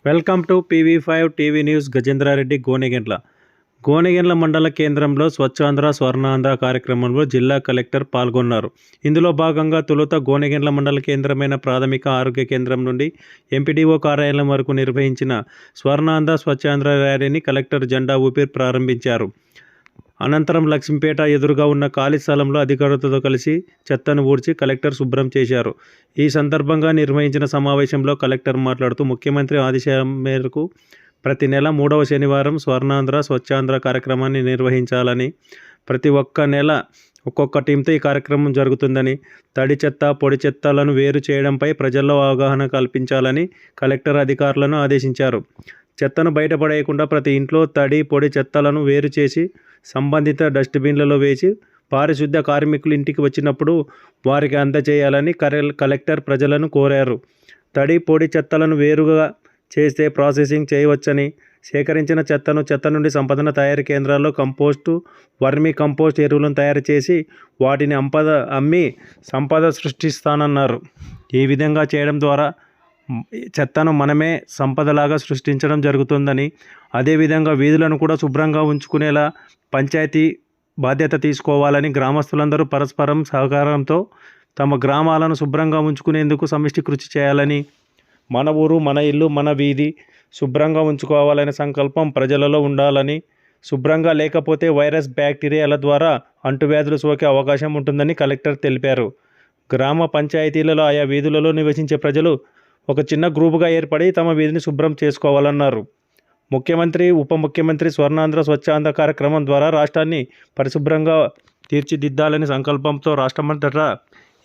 Welcome to PV5 TV news. Gajendra Reddy, Gonegandla మండల కేంద్రంలో స్వచ్ఛాంధ్ర స్వర్ణాంధ్ర కార్యక్రమంలో జిల్లా కలెక్టర్ పాల్గొన్నారు. ఇందులో భాగంగా తొలుత గోనెగండ్ల మండల కేంద్రమైన ప్రాథమిక ఆరోగ్య కేంద్రం నుండి ఎంపీడీఓ కార్యాలయం వరకు నిర్వహించిన స్వర్ణాంధ్ర స్వచ్ఛాంధ్ర ర్యాలీని కలెక్టర్ జెండా ఊపి ప్రారంభించారు. అనంతరం లక్ష్మీపేట ఎదురుగా ఉన్న ఖాళీ స్థలంలో అధికారులతో కలిసి చెత్తను ఊడ్చి కలెక్టర్ శుభ్రం చేశారు. ఈ సందర్భంగా నిర్వహించిన సమావేశంలో కలెక్టర్ మాట్లాడుతూ ముఖ్యమంత్రి ఆదేశం మేరకు ప్రతి నెల 3వ శనివారం స్వర్ణాంధ్ర స్వచ్ఛాంధ్ర కార్యక్రమాన్ని నిర్వహించాలని, ప్రతి ఒక్క నెల ఒక్కొక్క టీంతో ఈ కార్యక్రమం జరుగుతుందని, తడి చెత్త పొడి చెత్తలను వేరు చేయడంపై ప్రజల్లో అవగాహన కల్పించాలని కలెక్టర్ అధికారులను ఆదేశించారు. చెత్తను బయటపడేయకుండా ప్రతి ఇంట్లో తడి పొడి చెత్తలను వేరు చేసి సంబంధిత డస్ట్బిన్లలో వేసి పారిశుద్ధ్య కార్మికులు ఇంటికి వచ్చినప్పుడు వారికి అందజేయాలని కలెక్టర్ ప్రజలను కోరారు. తడి పొడి చెత్తలను వేరుగా చేస్తే ప్రాసెసింగ్ చేయవచ్చని, సేకరించిన చెత్త నుండి సంపద తయారీ కేంద్రాల్లో కంపోస్టు, వర్మీ కంపోస్ట్ ఎరువులను తయారు చేసి వాటిని అమ్మి సంపద సృష్టిస్తానన్నారు. ఈ విధంగా చేయడం ద్వారా చెత్తను మనమే సంపదలాగా సృష్టించడం జరుగుతుందని, అదేవిధంగా వీధులను కూడా శుభ్రంగా ఉంచుకునేలా పంచాయతీ బాధ్యత తీసుకోవాలని, గ్రామస్తులందరూ పరస్పరం సహకారంతో తమ గ్రామాలను శుభ్రంగా ఉంచుకునేందుకు సమిష్టి కృషి చేయాలని, మన ఊరు మన ఇల్లు మన వీధి శుభ్రంగా ఉంచుకోవాలనే సంకల్పం ప్రజలలో ఉండాలని, శుభ్రంగా లేకపోతే వైరస్ బ్యాక్టీరియాల ద్వారా అంటువ్యాధులు సోకే అవకాశం ఉంటుందని కలెక్టర్ తెలిపారు. గ్రామ పంచాయతీలలో ఆయా వీధులలో నివసించే ప్రజలు ఒక చిన్న గ్రూపుగా ఏర్పడి తమ వీధిని శుభ్రం చేసుకోవాలన్నారు. ముఖ్యమంత్రి ఉప ముఖ్యమంత్రి స్వర్ణాంధ్ర స్వచ్ఛాంధ్ర కార్యక్రమం ద్వారా రాష్ట్రాన్ని పరిశుభ్రంగా తీర్చిదిద్దాలని సంకల్పంతో రాష్ట్రమంతటా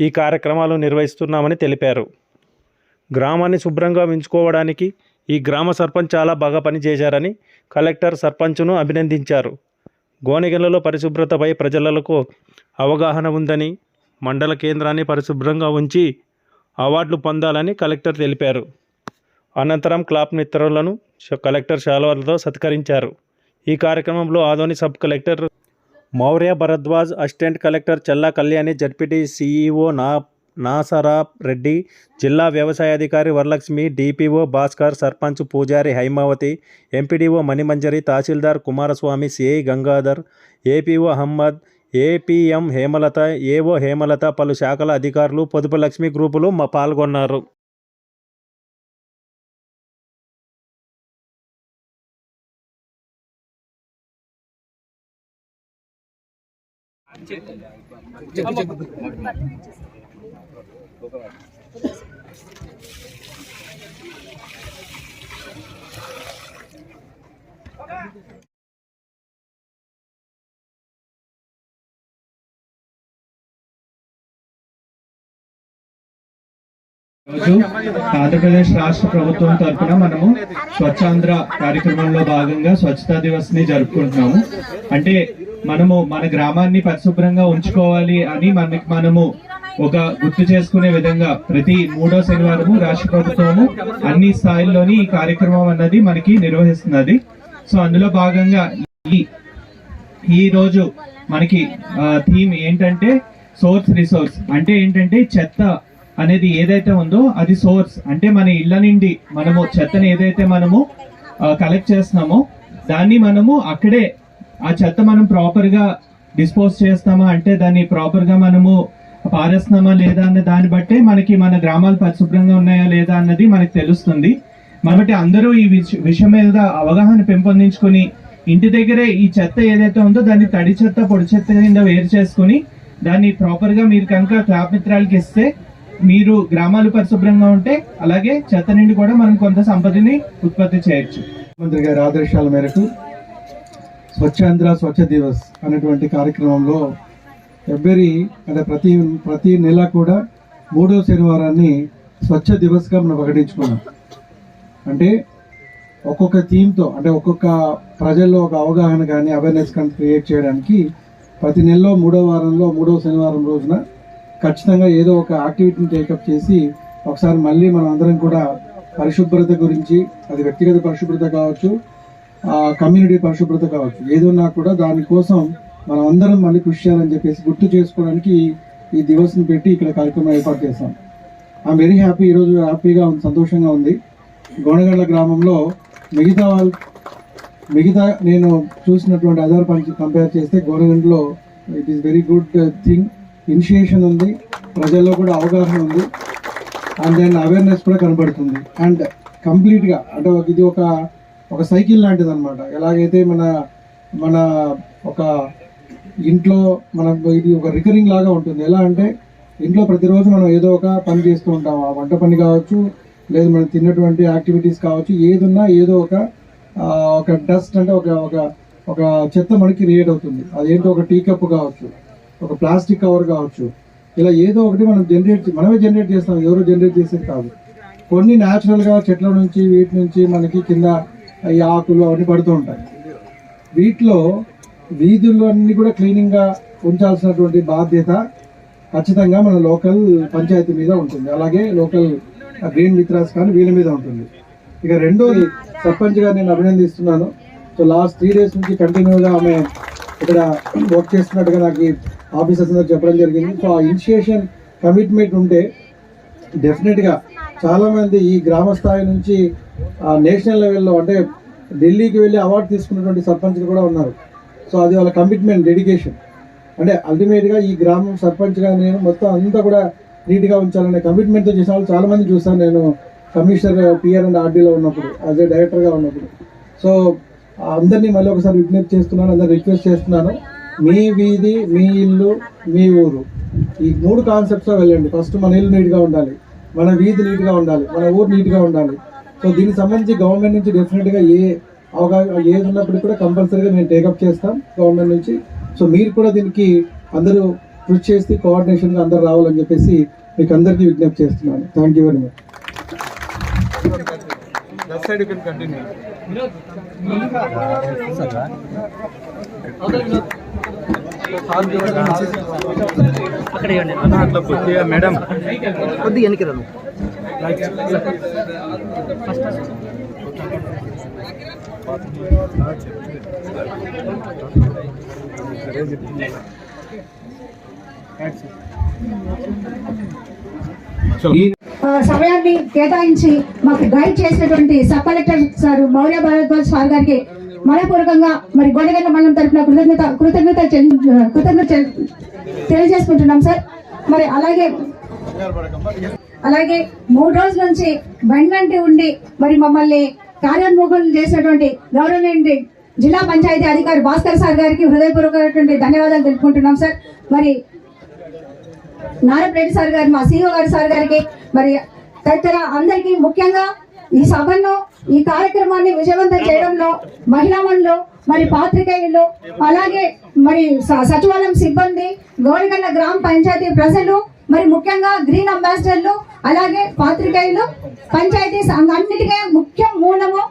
ఈ కార్యక్రమాలు నిర్వహిస్తున్నామని తెలిపారు. గ్రామాన్ని శుభ్రంగా ఉంచుకోవడానికి ఈ గ్రామ సర్పంచ్ చాలా బాగా పనిచేశారని కలెక్టర్ సర్పంచ్ను అభినందించారు. గోనెగండ్లలో పరిశుభ్రతపై ప్రజలకు అవగాహన ఉందని, మండల కేంద్రాన్ని పరిశుభ్రంగా ఉంచి అవార్డులు పొందాలని కలెక్టర్ తెలిపారు. అనంతరం క్లాప్ మిత్రులను కలెక్టర్ శాలువాలతో సత్కరించారు. ఈ కార్యక్రమంలో Adoni sub collector Maurya Bharadwaj, assistant collector Challa Kalyani, ZPT CEO Nasara Reddy, జిల్లా వ్యవసాయాధికారి Varalakshmi, DPO Bhaskar, sarpanch Pujari Haimavathi, MPDO Manimanjari, tahsildar Kumaraswamy, CI Gangadhar, APO Ahmed, APM Hemalatha, AO Hemalatha, పలు శాఖల అధికారులు, పొదుపు లక్ష్మి గ్రూపులు పాల్గొన్నారు. ఆంధ్రప్రదేశ్ రాష్ట్ర ప్రభుత్వం తరఫున మనము స్వచ్ఛాంధ్ర కార్యక్రమంలో భాగంగా స్వచ్ఛతా దివస్ ని జరుపుకుంటున్నాము. అంటే మనము మన గ్రామాన్ని పరిశుభ్రంగా ఉంచుకోవాలి అని మనము ఒక గుర్తు చేసుకునే విధంగా ప్రతి 3వ శనివారము రాష్ట్ర ప్రభుత్వము అన్ని స్థాయిల్లోని ఈ కార్యక్రమం అన్నది మనకి నిర్వహిస్తున్నది. సో అందులో భాగంగా ఈ రోజు మనకి థీమ్ ఏంటంటే సోర్స్ రిసోర్స్. అంటే ఏంటంటే చెత్త అనేది ఏదైతే ఉందో అది సోర్స్. అంటే మన ఇళ్ల నుండి మనము చెత్తని ఏదైతే మనము కలెక్ట్ చేస్తున్నామో దాన్ని మనము అక్కడే ఆ చెత్త మనం ప్రాపర్ గా డిస్పోజ్ చేస్తామా, అంటే దాన్ని ప్రాపర్ గా మనము పారేస్తున్నామా లేదా అన్న దాన్ని బట్టే మనకి మన గ్రామాలు పరిశుభ్రంగా ఉన్నాయా లేదా అన్నది మనకి తెలుస్తుంది. కాబట్టి అందరూ ఈ విషయం మీద అవగాహన పెంపొందించుకొని ఇంటి దగ్గరే ఈ చెత్త ఏదైతే ఉందో దాన్ని తడి చెత్త పొడి చెత్త కింద వేరు చేసుకుని దాన్ని ప్రాపర్ గా మీరు కనుక క్లాప్ మిత్రాలకి ఇస్తే మీరు గ్రామాలు పరిశుభ్రంగా ఉంటే అలాగే చెత్త నుండి కూడా మనం కొంత సంపదని ఉత్పత్తి చేయొచ్చు. ముఖ్యమంత్రి గారి ఆదేశాల మేరకు స్వచ్ఛాంధ్ర స్వచ్ఛ దివస్ అనేటువంటి కార్యక్రమంలో అంటే ప్రతి నెల కూడా 3వ శనివారాన్ని స్వచ్ఛ దివస్గా మనం ప్రకటించుకున్నాం. అంటే ఒక్కొక్క థీమ్తో, అంటే ఒక్కొక్క ప్రజల్లో ఒక అవగాహన కానీ అవేర్నెస్ కానీ క్రియేట్ చేయడానికి ప్రతి నెలలో 3వ వారంలో 3వ శనివారం రోజున ఖచ్చితంగా ఏదో ఒక యాక్టివిటీని టేకప్ చేసి ఒకసారి మళ్ళీ మనం అందరం కూడా పరిశుభ్రత గురించి, అది వ్యక్తిగత పరిశుభ్రత కావచ్చు, కమ్యూనిటీ పరిశుభ్రత కావచ్చు, ఏదన్నా కూడా దానికోసం మనం అందరం మళ్ళీ కృషి చేయాలని చెప్పేసి గుర్తు చేసుకోవడానికి ఈ దివస్ని పెట్టి ఇక్కడ కార్యక్రమం ఏర్పాటు చేస్తాం. I'm very happy. ఈరోజు హ్యాపీగా సంతోషంగా ఉంది. గోనగండ్ల గ్రామంలో మిగతా నేను చూసినటువంటి అదర్ కంపేర్ చేస్తే గోనగండ్లో it is very good thing. Initiation ఉంది, ప్రజల్లో కూడా అవగాహన ఉంది, అండ్ దెన్ అవేర్నెస్ కూడా కనబడుతుంది. అండ్ కంప్లీట్గా అంటే ఇది ఒక సైకిల్ లాంటిది అనమాట. ఎలాగైతే మన ఒక ఇంట్లో ఇది ఒక రికరింగ్ లాగా ఉంటుంది. ఎలా అంటే ఇంట్లో ప్రతిరోజు మనం ఏదో ఒక పని చేస్తూ ఉంటాం. ఆ వంట పని కావచ్చు, లేదు మనం తిన్నటువంటి యాక్టివిటీస్ కావచ్చు, ఏదున్నా ఏదో ఒక డస్ట్ అంటే ఒక చెత్త మనకి క్రియేట్ అవుతుంది. అదేంటో ఒక టీ కప్ కావచ్చు, ఒక ప్లాస్టిక్ కవర్ కావచ్చు, ఇలా ఏదో ఒకటి మనమే జనరేట్ చేస్తాం, ఎవరో జనరేట్ చేసేది కాదు. కొన్ని న్యాచురల్గా చెట్ల నుంచి వీటి నుంచి మనకి కింద ఈ ఆకులు అవన్నీ పడుతూ ఉంటాయి. వీటిలో వీధుల్లో అన్ని కూడా క్లీనింగ్గా ఉంచాల్సినటువంటి బాధ్యత ఖచ్చితంగా మన లోకల్ పంచాయతీ మీద ఉంటుంది. అలాగే లోకల్ గ్రీన్ మిత్రాస్ కానీ వీళ్ళ మీద ఉంటుంది. ఇక రెండోది సర్పంచ్గా నేను అభినందిస్తున్నాను. సో లాస్ట్ 3 days నుంచి కంటిన్యూగా ఆమె ఇక్కడ వర్క్ చేస్తున్నట్టుగా నాకు ఆఫీసర్స్ అందరూ చెప్పడం జరిగింది. సో ఆ ఇనిషియేషన్ కమిట్మెంట్ ఉంటే డెఫినెట్గా చాలామంది ఈ గ్రామ స్థాయి నుంచి నేషనల్ లెవెల్లో అంటే ఢిల్లీకి వెళ్ళి అవార్డు తీసుకున్నటువంటి సర్పంచ్లు కూడా ఉన్నారు. సో అది వాళ్ళ కమిట్మెంట్, డెడికేషన్. అంటే అల్టిమేట్గా ఈ గ్రామం సర్పంచ్గా నేను మొత్తం అంతా కూడా నీట్గా ఉంచాలనే కమిట్మెంట్తో చేసిన వాళ్ళు చాలామంది చూస్తాను నేను కమిషనర్ పిఆర్ అండ్ ఆర్డీలో ఉన్నప్పుడు, యాజ్ ఏ డైరెక్టర్గా ఉన్నప్పుడు. సో అందరినీ మళ్ళీ ఒకసారి విజ్ఞప్తి చేస్తున్నాను, అందరు రిక్వెస్ట్ చేస్తున్నాను, మీ వీధి, మీ ఇల్లు, మీ ఊరు, ఈ 3 కాన్సెప్ట్స్లో వెళ్ళండి. ఫస్ట్ మన ఇల్లు నీట్గా ఉండాలి, మన వీధి నీట్గా ఉండాలి, మన ఊరు నీట్గా ఉండాలి. సో దీనికి సంబంధించి గవర్నమెంట్ నుంచి డెఫినెట్గా ఏది ఉన్నప్పటికీ కూడా కంపల్సరీగా నేను టేకప్ చేస్తాం గవర్నమెంట్ నుంచి. సో మీరు కూడా దీనికి అందరూ కృషి చేసి కోఆర్డినేషన్గా అందరూ రావాలని చెప్పేసి మీకు అందరికీ విజ్ఞప్తి చేస్తున్నాను. Thank you very much. అట్లా కొద్దిగా మేడం కొద్దిగా వెనక్కి రాను. సమయాన్ని కేటాయించి మాకు గైడ్ చేసినటువంటి sub collector sir Maurya Bharadwaj sir గారికి మనపూర్వకంగా మరి గోనగండ్ల మండలం తరఫున కృతజ్ఞత తెలియజేసుకుంటున్నాం సార్. మరి అలాగే 3 రోజుల నుంచి బండ్లంటి ఉండి మరి మమ్మల్ని కార్యోన్ముఖులు చేసినటువంటి గౌరవనీయ జిల్లా పంచాయతీ అధికారి భాస్కర్ సార్ గారికి హృదయపూర్వకమైనటువంటి ధన్యవాదాలు తెలుపుకుంటున్నాం సార్. మరి నారాయణ రెడ్డి సార్ గారు, మా సిఇఓ గారు సార్ గారికి, మరి తదితర అందరికీ, ముఖ్యంగా ఈ సభను, ఈ కార్యక్రమాన్ని విజయవంతం చేయడంలో మహిళా మండలు, మరి పాత్రికేయులు, అలాగే మరి సచివాలయం సిబ్బంది, గోనగండ్ల గ్రామ పంచాయతీ ప్రజలు, మరి ముఖ్యంగా గ్రీన్ అంబాసిడర్లు, అలాగే పాత్రికేయులు, పంచాయతీ అన్నిటికీ ముఖ్య మూలము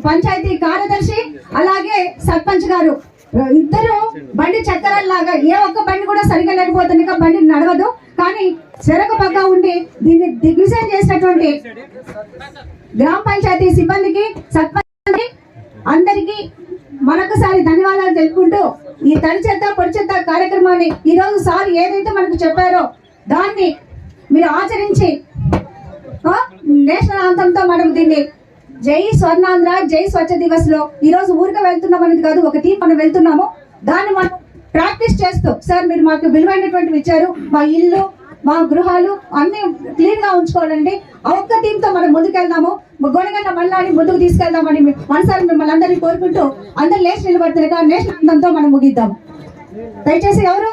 పంచాయతీ కార్యదర్శి, అలాగే సర్పంచ్ గారు ఇద్దరు బండి చక్రాల్లాగా ఏ ఒక్క బండి కూడా సరిగా లేకపోతుంది, బండి నడవదు. కానీ చెరకు పక్క ఉండి దీన్ని దిగ్విజయం చేసినటువంటి గ్రామ పంచాయతీ సిబ్బందికి, సర్పంచ్ అందరికీ మరొకసారి ధన్యవాదాలు తెలుపుకుంటూ ఈ తడి చెత్త పొడి చెత్త కార్యక్రమాన్ని ఈ రోజు సార్ ఏదైతే మనకు చెప్పారో దాన్ని మీరు ఆచరించి నేషనల్ ఆంథంతో మనం దీన్ని జై స్వర్ణాంధ్ర, జై స్వచ్ఛ దివస్ లో ఈ రోజు ఊరికే వెళ్తున్నాం అనేది కాదు, ఒక టీం మనం వెళ్తున్నాము. దాన్ని మనం ప్రాక్టీస్ చేస్తూ, సార్ మీరు మాకు విలువైనటువంటివి ఇచ్చారు, మా ఇల్లు, మా గృహాలు అన్ని క్లీన్ గా ఉంచుకోవాలండి. ఆ ఒక్క టీమ్ తో మనం ముందుకెళ్దాము, గోనగండ్ల మండలాన్ని ముందుకు తీసుకెళ్దామని మనసారి మిమ్మల్ని అందరినీ కోరుకుంటూ అందరు లేచి నిలబడుతున్నగా నేషనల్ ఆంథంతో మనం ముగిద్దాం. దయచేసి ఎవరు